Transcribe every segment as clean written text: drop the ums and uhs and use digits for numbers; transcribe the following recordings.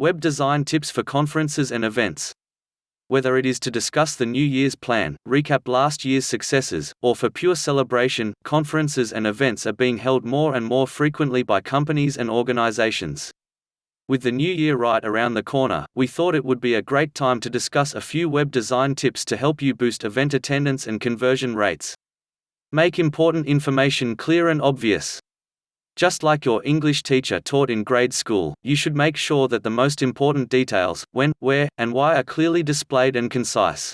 Web design tips for conferences and events. Whether it is to discuss the New Year's plan, recap last year's successes, or for pure celebration, conferences and events are being held more and more frequently by companies and organizations. With the new year right around the corner, we thought it would be a great time to discuss a few web design tips to help you boost event attendance and conversion rates. Make important information clear and obvious. Just like your English teacher taught in grade school, you should make sure that the most important details, when, where, and why are clearly displayed and concise.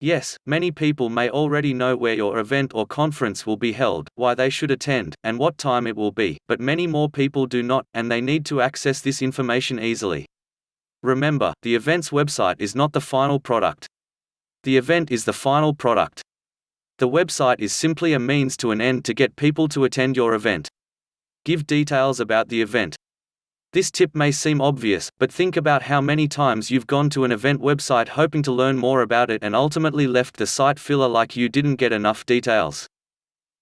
Yes, many people may already know where your event or conference will be held, why they should attend, and what time it will be, but many more people do not, and they need to access this information easily. Remember, the event's website is not the final product. The event is the final product. The website is simply a means to an end to get people to attend your event. Give details about the event. This tip may seem obvious, but think about how many times you've gone to an event website hoping to learn more about it and ultimately left the site filler like you didn't get enough details.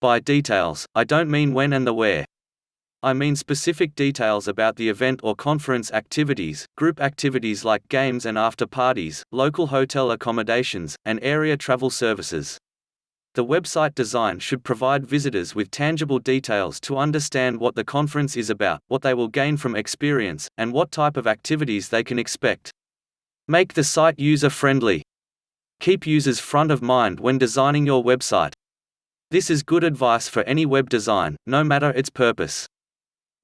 By details, I don't mean when and the where. I mean specific details about the event or conference activities, group activities like games and after parties, local hotel accommodations, and area travel services. The website design should provide visitors with tangible details to understand what the conference is about, what they will gain from experience, and what type of activities they can expect. Make the site user-friendly. Keep users front of mind when designing your website. This is good advice for any web design, no matter its purpose.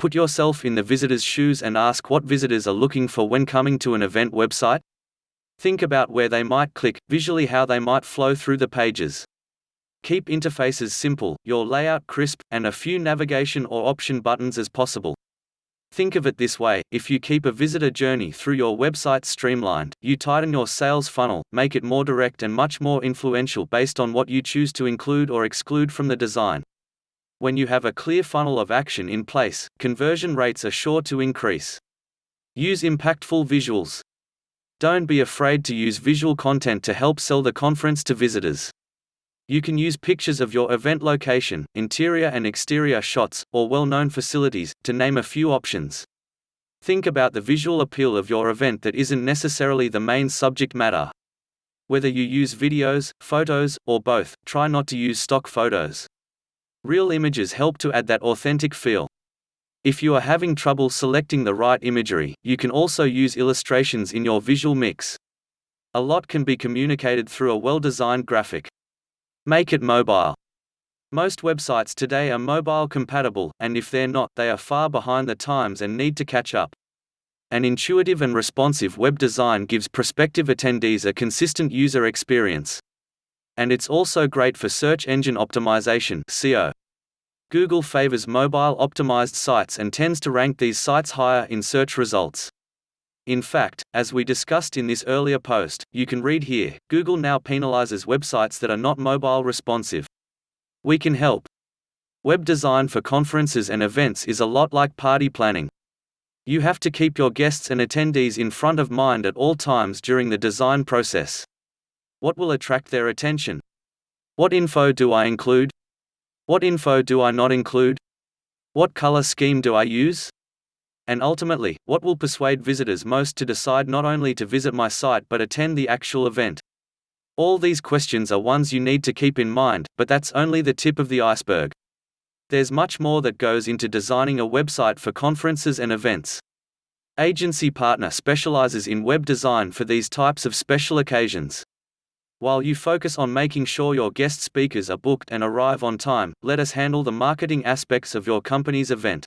Put yourself in the visitor's shoes and ask what visitors are looking for when coming to an event website. Think about where they might click, visually how they might flow through the pages. Keep interfaces simple, your layout crisp, and a few navigation or option buttons as possible. Think of it this way: if you keep a visitor journey through your website streamlined, you tighten your sales funnel, make it more direct and much more influential based on what you choose to include or exclude from the design. When you have a clear funnel of action in place, conversion rates are sure to increase. Use impactful visuals. Don't be afraid to use visual content to help sell the conference to visitors. You can use pictures of your event location, interior and exterior shots, or well-known facilities, to name a few options. Think about the visual appeal of your event that isn't necessarily the main subject matter. Whether you use videos, photos, or both, try not to use stock photos. Real images help to add that authentic feel. If you are having trouble selecting the right imagery, you can also use illustrations in your visual mix. A lot can be communicated through a well-designed graphic. Make it mobile. Most websites today are mobile compatible, and if they're not, they are far behind the times and need to catch up. An intuitive and responsive web design gives prospective attendees a consistent user experience. And it's also great for search engine optimization (SEO). Google favors mobile-optimized sites and tends to rank these sites higher in search results. In fact, as we discussed in this earlier post, you can read here, Google now penalizes websites that are not mobile responsive. We can help. Web design for conferences and events is a lot like party planning. You have to keep your guests and attendees in front of mind at all times during the design process. What will attract their attention? What info do I include? What info do I not include? What color scheme do I use? And ultimately, what will persuade visitors most to decide not only to visit my site but attend the actual event? All these questions are ones you need to keep in mind, but that's only the tip of the iceberg. There's much more that goes into designing a website for conferences and events. Agency Partner specializes in web design for these types of special occasions. While you focus on making sure your guest speakers are booked and arrive on time, let us handle the marketing aspects of your company's event.